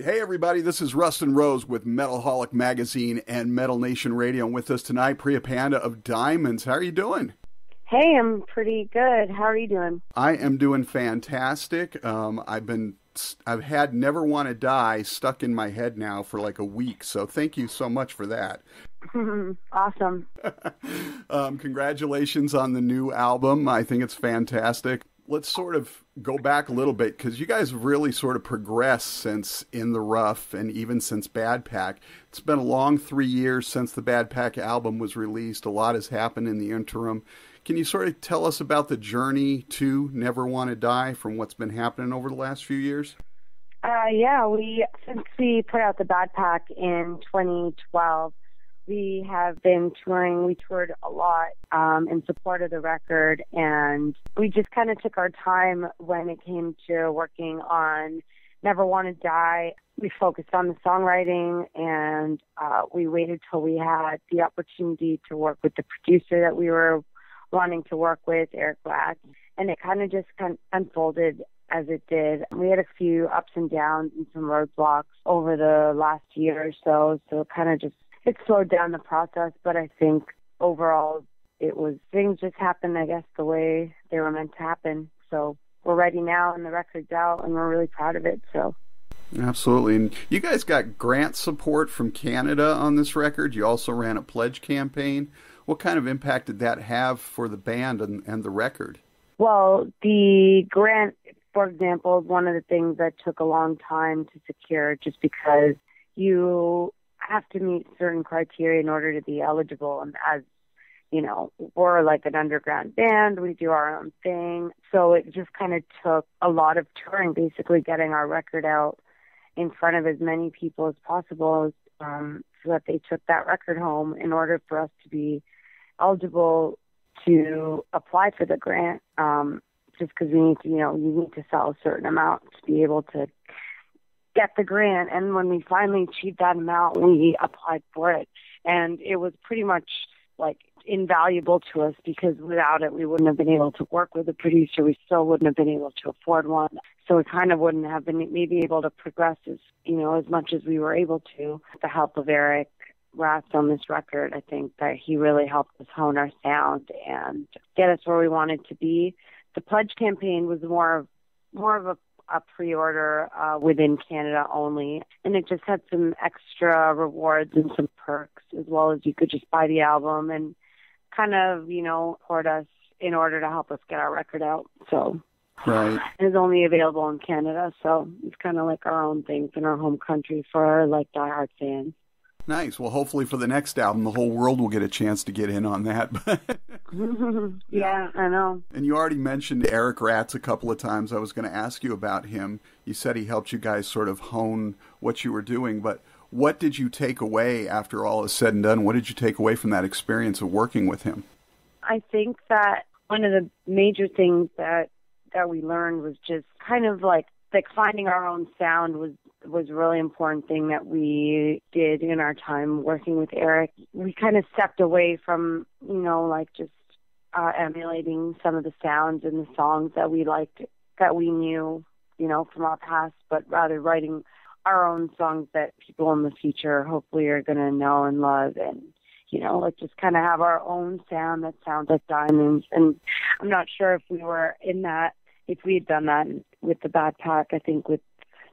Hey everybody, this is Rustin Rose with Metalholic Magazine and Metal Nation Radio. And with us tonight, Priya Panda of Diemonds. How are you doing? Hey, I'm pretty good. How are you doing? I am doing fantastic. I've had Never Wanna Die stuck in my head now for like a week, so thank you so much for that. Awesome. Congratulations on the new album. I think it's fantastic. Let's sort of go back a little bit, because you guys have really sort of progressed since In the Rough and even since Bad Pack. It's been a long 3 years since the Bad Pack album was released. A lot has happened in the interim. Can you sort of tell us about the journey to Never Wanna Die from what's been happening over the last few years? Since we put out the Bad Pack in 2012, we have been touring. We toured a lot in support of the record, and we just kind of took our time when it came to working on Never Wanna Die. We focused on the songwriting, and we waited till we had the opportunity to work with the producer that we were wanting to work with, Eric Black, and it kind of just unfolded as it did. We had a few ups and downs and some roadblocks over the last year or so kind of just it slowed down the process, but I think overall things just happened, I guess, the way they were meant to happen. So we're ready now, and the record's out, and we're really proud of it. So absolutely. And you guys got grant support from Canada on this record. You also ran a pledge campaign. What kind of impact did that have for the band and the record? Well, the grant, for example, is one of the things that took a long time to secure, just because you have to meet certain criteria in order to be eligible. And as you know, we're like an underground band. We do our own thing. So it just kind of took a lot of touring, basically getting our record out in front of as many people as possible, so that they took that record home in order for us to be eligible to apply for the grant. Just because we need to, you need to sell a certain amount to be able to get the grant. And when we finally achieved that amount, we applied for it. And it was pretty much like invaluable to us, because without it, we wouldn't have been able to work with a producer. We still wouldn't have been able to afford one. So we kind of wouldn't have been maybe able to progress as much as we were able to. With the help of Eric Ratz on this record, I think that he really helped us hone our sound and get us where we wanted to be. The pledge campaign was more of a pre-order within Canada only, and it just had some extra rewards and some perks, as well as you could just buy the album and kind of support us in order to help us get our record out. So right. It's only available in Canada, so it's kind of like our own thing in our home country for our diehard fans. Nice. Well, hopefully for the next album, the whole world will get a chance to get in on that. Yeah, I know. And you already mentioned Eric Ratz a couple of times. I was going to ask you about him. You said he helped you guys sort of hone what you were doing, but what did you take away after all is said and done? What did you take away from that experience of working with him? I think that one of the major things that we learned was just kind of like finding our own sound was a really important thing that we did in our time working with Eric. We kind of stepped away from, just emulating some of the sounds and the songs that we liked, that we knew, from our past, but rather writing our own songs that people in the future hopefully are going to know and love, and, just kind of have our own sound that sounds like Diamonds. And I'm not sure if we had done that with the Bad Pack. I think with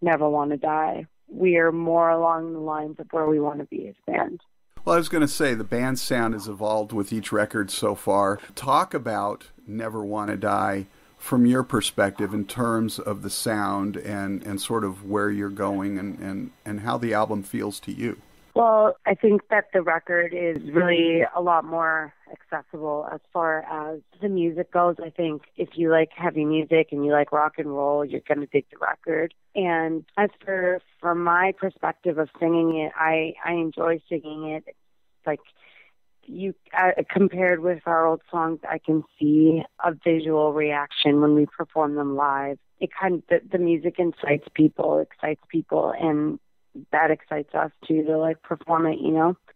Never Wanna Die, we are more along the lines of where we want to be as a band. Well, I was going to say, the band's sound has evolved with each record so far. Talk about Never Wanna Die from your perspective in terms of the sound and sort of where you're going and how the album feels to you. Well, I think that the record is really a lot more accessible as far as the music goes. I think if you like heavy music and you like rock and roll, you're going to dig the record. And as from my perspective of singing it, I enjoy singing it. It's like compared with our old songs, I can see a visual reaction when we perform them live. It the music excites people, and that excites us too to perform it.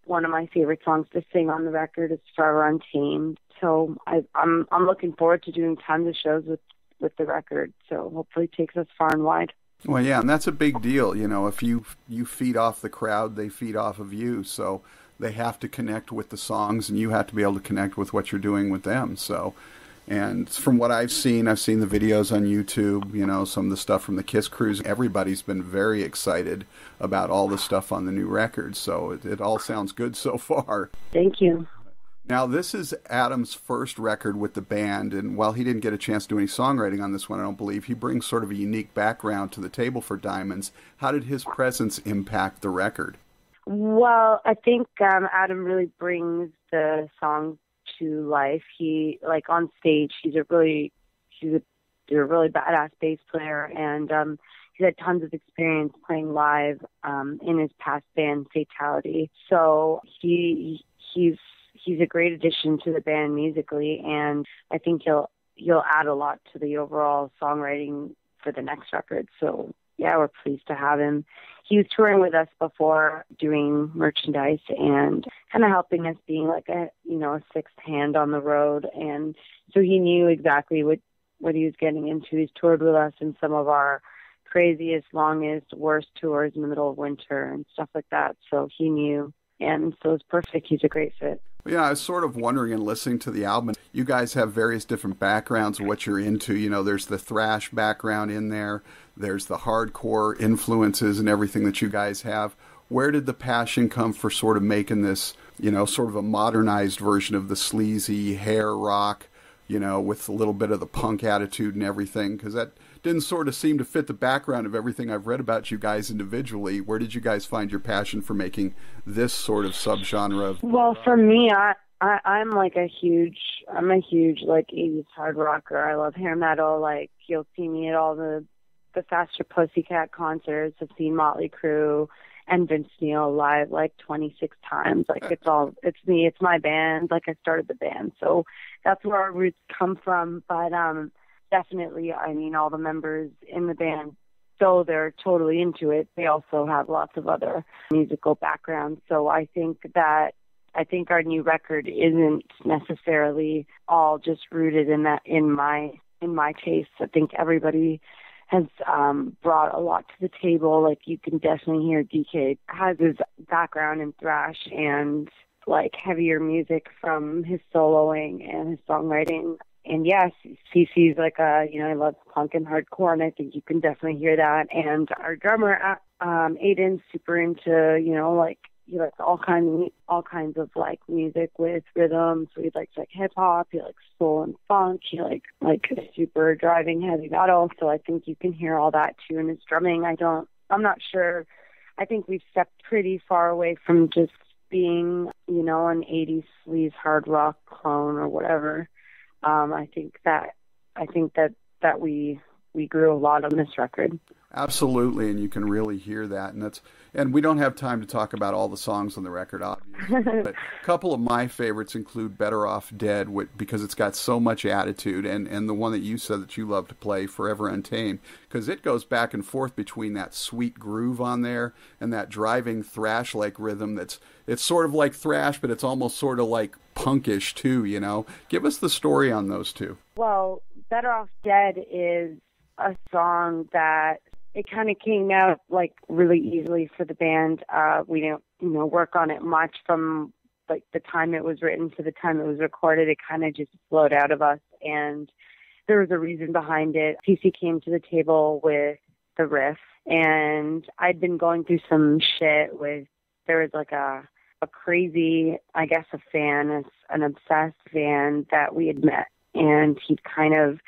One of my favorite songs to sing on the record is Forever Untamed. So I'm looking forward to doing tons of shows with the record. So hopefully it takes us far and wide. Well, yeah, and that's a big deal. You know, if you feed off the crowd, they feed off of you. So they have to connect with the songs, and you have to be able to connect with what you're doing with them. So, and from what I've seen the videos on YouTube. You know, some of the stuff from the Kiss Cruise. Everybody's been very excited about all the stuff on the new record. So it all sounds good so far. Thank you. Now, this is Adam's first record with the band, and while he didn't get a chance to do any songwriting on this one, I don't believe, he brings sort of a unique background to the table for Diemonds. How did his presence impact the record? Well, I think Adam really brings the songs to life. He, like, on stage, he's a really badass bass player, and he's had tons of experience playing live in his past band, Fatality. So he's a great addition to the band musically, and I think he'll add a lot to the overall songwriting for the next record. So yeah, we're pleased to have him. He was touring with us before, doing merchandise and kind of helping us, being like a sixth hand on the road, and so he knew exactly what he was getting into. He's toured with us in some of our craziest, longest, worst tours in the middle of winter and stuff like that. So he knew, and so it's perfect. He's a great fit. Yeah, I was sort of wondering in listening to the album, you guys have various different backgrounds of what you're into. You know, there's the thrash background in there. There's the hardcore influences and everything that you guys have. Where did the passion come for sort of making this, you know, sort of a modernized version of the sleazy hair rock, you know, with a little bit of the punk attitude and everything? Because that didn't sort of seem to fit the background of everything I've read about you guys individually. Where did you guys find your passion for making this sort of subgenre of... Well, for me, I'm a huge like 80s hard rocker. I love hair metal. Like, you'll see me at all the Faster Pussycat concerts. I've seen Motley Crue and Vince Neil live like 26 times. Like, it's me, it's my band. Like, I started the band, so that's where our roots come from. But definitely, I mean, all the members in the band, though they're totally into it, they also have lots of other musical backgrounds. So I think our new record isn't necessarily all just rooted in my taste. I think everybody has brought a lot to the table. Like, you can definitely hear DK has his background in thrash and like heavier music from his soloing and his songwriting. And yes, CC's like I love punk and hardcore, and I think you can definitely hear that. And our drummer, Aiden's super into, he likes all kinds of like music with rhythm. So he likes like hip hop, he likes soul and funk, he likes like super driving heavy metal. So I think you can hear all that too in his drumming. I'm not sure. I think we've stepped pretty far away from just being, an 80s sleaze hard rock clone or whatever. I think that we grew a lot on this record. Absolutely, and you can really hear that, and we don't have time to talk about all the songs on the record, obviously. But a couple of my favorites include "Better Off Dead," because it's got so much attitude, and the one that you said that you love to play, "Forever Untamed," because it goes back and forth between that sweet groove on there and that driving thrash-like rhythm. It's sort of like thrash, but it's almost sort of like punkish too. Give us the story on those two. Well, "Better Off Dead" is a song that it kind of came out like really easily for the band. We didn't, work on it much from like the time it was written to the time it was recorded. It kind of just flowed out of us, and there was a reason behind it. CC came to the table with the riff, and I'd been going through some shit there was like a crazy, I guess, a fan, an obsessed fan that we had met, and he'd kind of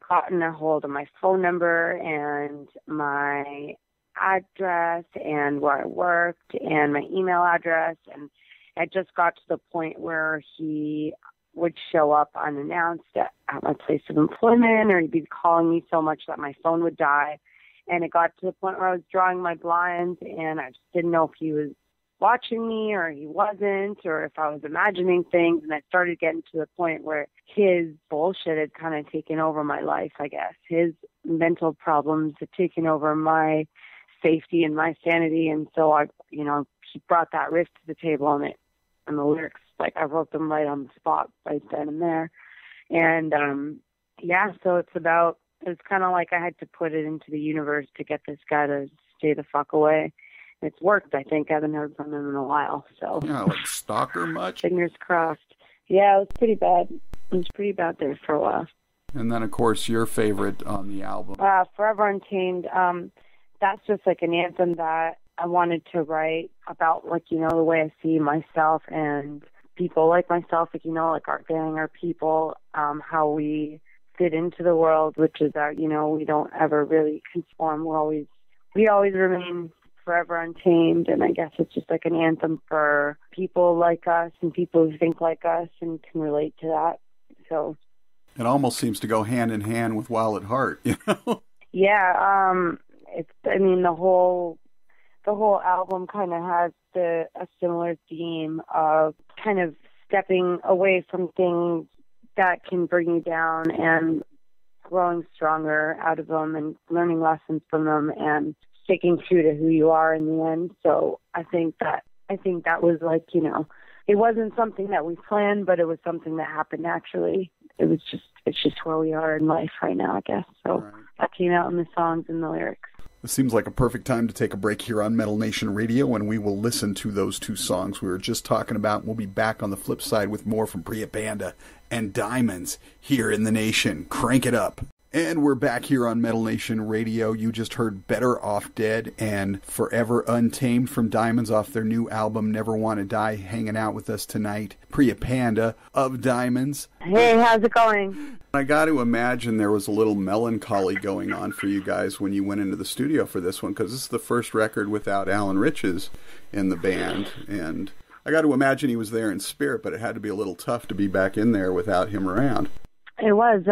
gotten a hold of my phone number and my address and where I worked and my email address, and I just got to the point where he would show up unannounced at my place of employment, or he'd be calling me so much that my phone would die. And it got to the point where I was drawing my blinds, and I just didn't know if he was watching me or he wasn't, or if I was imagining things. And I started getting to the point where his bullshit had kind of taken over my life, I guess. His mental problems had taken over my safety and my sanity. And so he brought that riff to the table, and the lyrics, like, I wrote them right on the spot right then and there. And so it's about It was kind of like I had to put it into the universe to get this guy to stay the fuck away. It's worked, I think. I haven't heard from him in a while, so. Yeah, like stalker much? Fingers crossed. Yeah, it was pretty bad. It was pretty bad there for a while. And then, of course, your favorite on the album. Forever Untamed. That's just like an anthem that I wanted to write about, like, you know, the way I see myself and people like myself, like, you know, like our gang, our people, how we fit into the world, which is that, you know, we don't ever really conform. We always remain forever untamed, and I guess it's just like an anthem for people like us and people who think like us and can relate to that. So it almost seems to go hand in hand with Wild at Heart, you know? Yeah, the whole album kind of has a similar theme of kind of stepping away from things that can bring you down and growing stronger out of them and learning lessons from them and sticking true to who you are in the end. So I think that was like, you know, it wasn't something that we planned, but it was something that happened naturally. It's just where we are in life right now, I guess. So right. That came out in the songs and the lyrics. This seems like a perfect time to take a break here on Metal Nation Radio, and we will listen to those two songs we were just talking about. We'll be back on the flip side with more from Priya Panda and Diemonds here in the nation. Crank it up. And we're back here on Metal Nation Radio. You just heard Better Off Dead and Forever Untamed from Diemonds off their new album, Never Wanna Die. Hanging out with us tonight, Priya Panda of Diemonds. Hey, how's it going? I got to imagine there was a little melancholy going on for you guys when you went into the studio for this one, because this is the first record without Alan Riches in the band. And I got to imagine he was there in spirit, but it had to be a little tough to be back in there without him around. It was.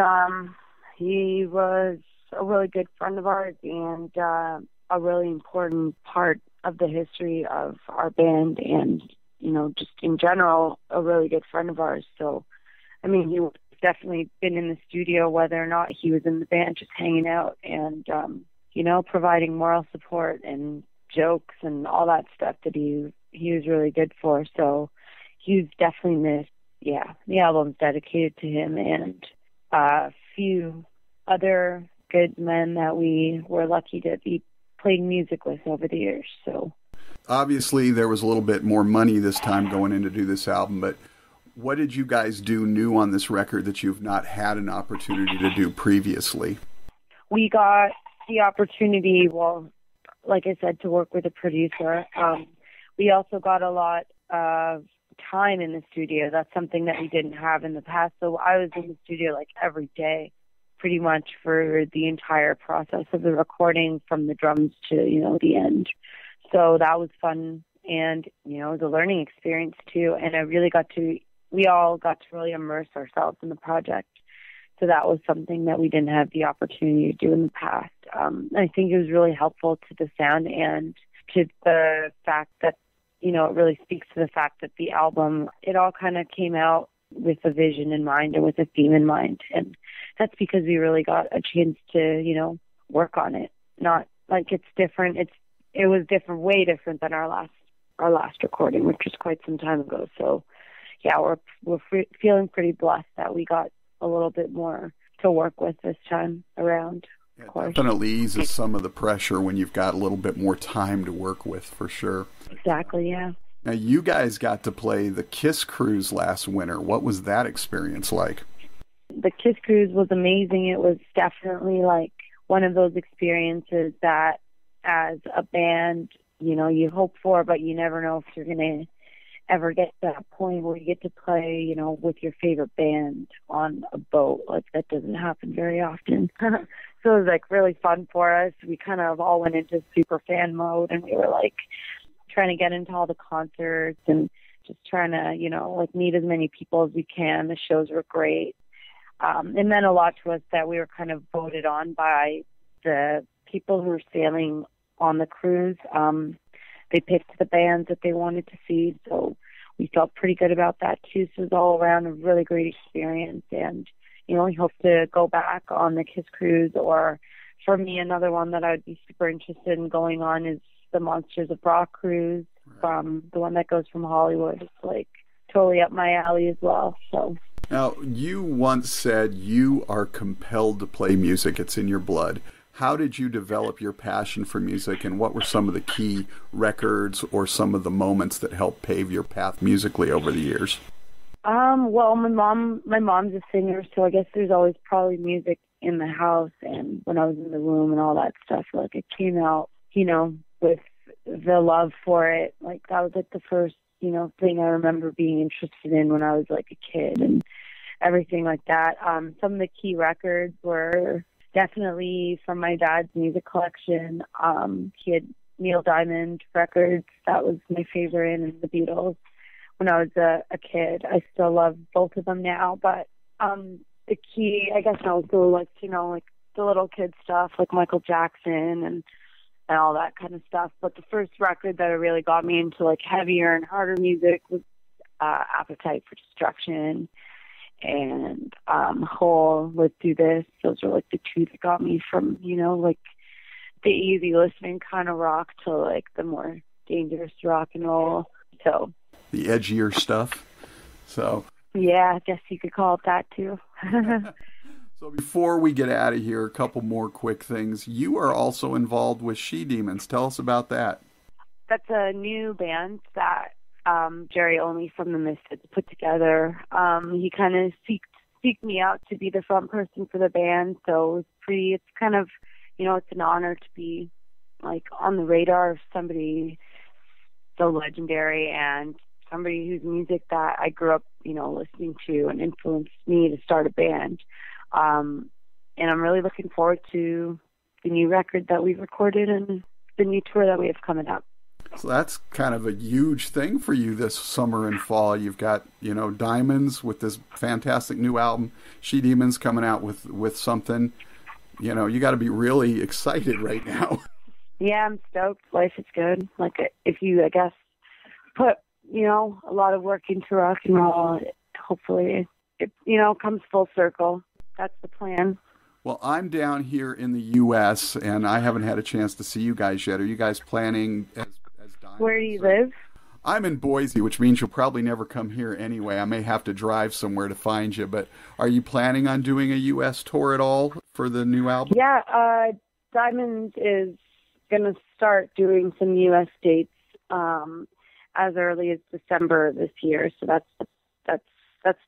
He was a really good friend of ours and a really important part of the history of our band and, you know, just in general, a really good friend of ours. So, I mean, he definitely been in the studio, whether or not he was in the band, just hanging out and, you know, providing moral support and jokes and all that stuff that he was really good for. So he's definitely missed. Yeah, the album's dedicated to him and a few other good men that we were lucky to be playing music with over the years. So obviously there was a little bit more money this time going in to do this album, but what did you guys do new on this record that you've not had an opportunity to do previously? We got the opportunity, well, like I said, to work with a producer. We also got a lot of time in the studio. That's something that we didn't have in the past. So I was in the studio like every day, pretty much for the entire process of the recording, from the drums to, you know, the end. So that was fun and, you know, it was a learning experience too. And we all got to really immerse ourselves in the project. So that was something that we didn't have the opportunity to do in the past. I think it was really helpful to the sound and to the fact that, you know, it really speaks to the fact that the album, it all kind of came out with a vision in mind and with a theme in mind. And that's because we really got a chance to, you know, work on it. Not like it's different. It was different, way different than our last recording, which was quite some time ago. So yeah, we're feeling pretty blessed that we got a little bit more to work with this time around. Of course. Definitely eases some of the pressure when you've got a little bit more time to work with, for sure. Exactly, yeah. Now, you guys got to play the Kiss Cruise last winter. What was that experience like? The Kiss Cruise was amazing. It was definitely like one of those experiences that as a band, you know, you hope for, but you never know if you're going to ever get to that point where you get to play, you know, with your favorite band on a boat. Like, that doesn't happen very often. So it was like really fun for us. We kind of all went into super fan mode, and we were like trying to get into all the concerts and just trying to, you know, like meet as many people as we can. The shows were great. It meant a lot to us that we were kind of voted on by the people who were sailing on the cruise. They picked the bands that they wanted to see, so we felt pretty good about that too. So it was all around a really great experience, and, you know, we hope to go back on the Kiss Cruise, or for me, another one that I would be super interested in going on is the Monsters of Rock cruise, from the one that goes from Hollywood. It's like totally up my alley as well. So Now, you once said you are compelled to play music. It's in your blood. How did you develop your passion for music, and what were some of the key records or some of the moments that helped pave your path musically over the years? Well, my mom's a singer, so I guess there's always probably music in the house, and when I was in the room and all that stuff, like it came out, with the love for it. Like that was like the first, thing I remember being interested in when I was like a kid and everything like that. Some of the key records were definitely from my dad's music collection. He had Neil Diamond records. That was my favorite, and the Beatles when I was a kid. I still love both of them now, but the key, I guess, also like the little kid stuff like Michael Jackson and all that kind of stuff. But the first record that really got me into like heavier and harder music was Appetite for Destruction and Hole, Let's Do This. Those are like the two that got me from, like the easy listening kind of rock to like the more dangerous rock and roll. So the edgier stuff. So yeah, I guess you could call it that too. So before we get out of here, a couple more quick things. You are also involved with She Demons. Tell us about that. That's a new band that Jerry Only from the Misfits put together. He kind of seeked me out to be the front person for the band, so it's kind of, it's an honor to be like on the radar of somebody so legendary and somebody whose music that I grew up, listening to and influenced me to start a band. And I'm really looking forward to the new record that we've recorded and the new tour that we have coming up. So that's kind of a huge thing for you this summer and fall. You've got, Diamonds with this fantastic new album, She Demons coming out with something. You got to be really excited right now. Yeah, I'm stoked. Life is good. Like if you, I guess, put, a lot of work into rock and roll, hopefully it, comes full circle. That's the plan. Well, I'm down here in the U.S., and I haven't had a chance to see you guys yet. Are you guys planning as Diamond? Where do you live? I'm in Boise, which means you'll probably never come here anyway. I may have to drive somewhere to find you, but are you planning on doing a U.S. tour at all for the new album? Yeah, Diemond is going to start doing some U.S. dates as early as December this year, so that's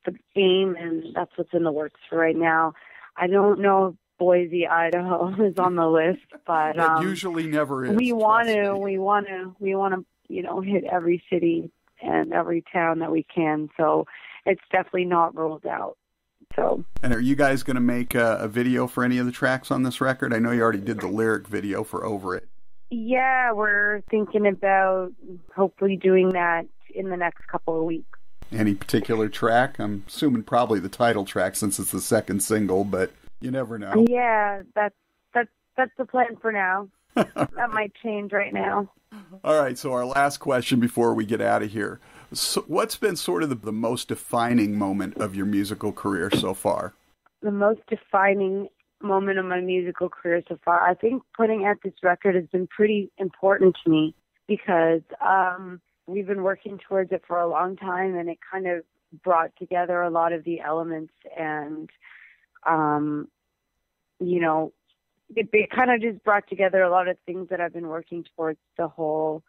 the aim, and that's what's in the works for right now. I don't know if Boise, Idaho is on the list, but it usually never is. We want to, hit every city and every town that we can. So it's definitely not ruled out. So. And are you guys going to make a video for any of the tracks on this record? I know you already did the lyric video for Over It. Yeah, we're thinking about hopefully doing that in the next couple of weeks. Any particular track? I'm assuming probably the title track since it's the second single, but you never know. Yeah, that's the plan for now. That might change right now. All right, so our last question before we get out of here. So what's been sort of the most defining moment of your musical career so far? The most defining moment of my musical career so far, I think putting out this record has been pretty important to me because we've been working towards it for a long time, and it kind of brought together a lot of the elements, and it kind of just brought together a lot of things that I've been working towards the whole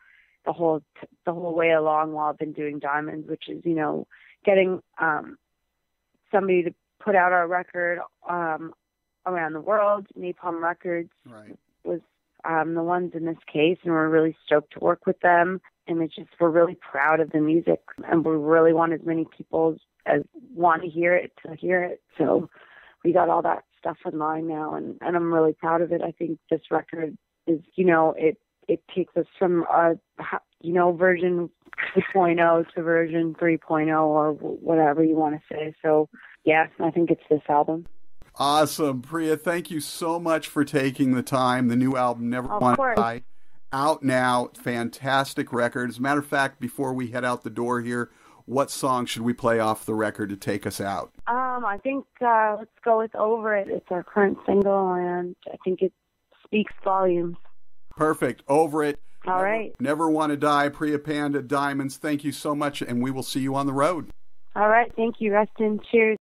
way along while I've been doing Diemond, which is getting somebody to put out our record around the world. Napalm Records was the ones in this case, and we're really stoked to work with them. And it's just, we're really proud of the music, and we really want as many people as want to hear it. So we got all that stuff in line now, and I'm really proud of it. I think this record is, it takes us from version 2.0 to version 3.0 or whatever you want to say. So yeah, I think it's this album. Awesome. Priya, thank you so much for taking the time. The new album, Never Want to Die, out now. Fantastic record. As a matter of fact, before we head out the door here, what song should we play off the record to take us out? I think let's go with Over It. It's our current single, and I think it speaks volumes. Perfect. Over It. All right. Never Want to Die. Priya Panda, Diamonds. Thank you so much, and we will see you on the road. All right. Thank you, Rustin. Cheers.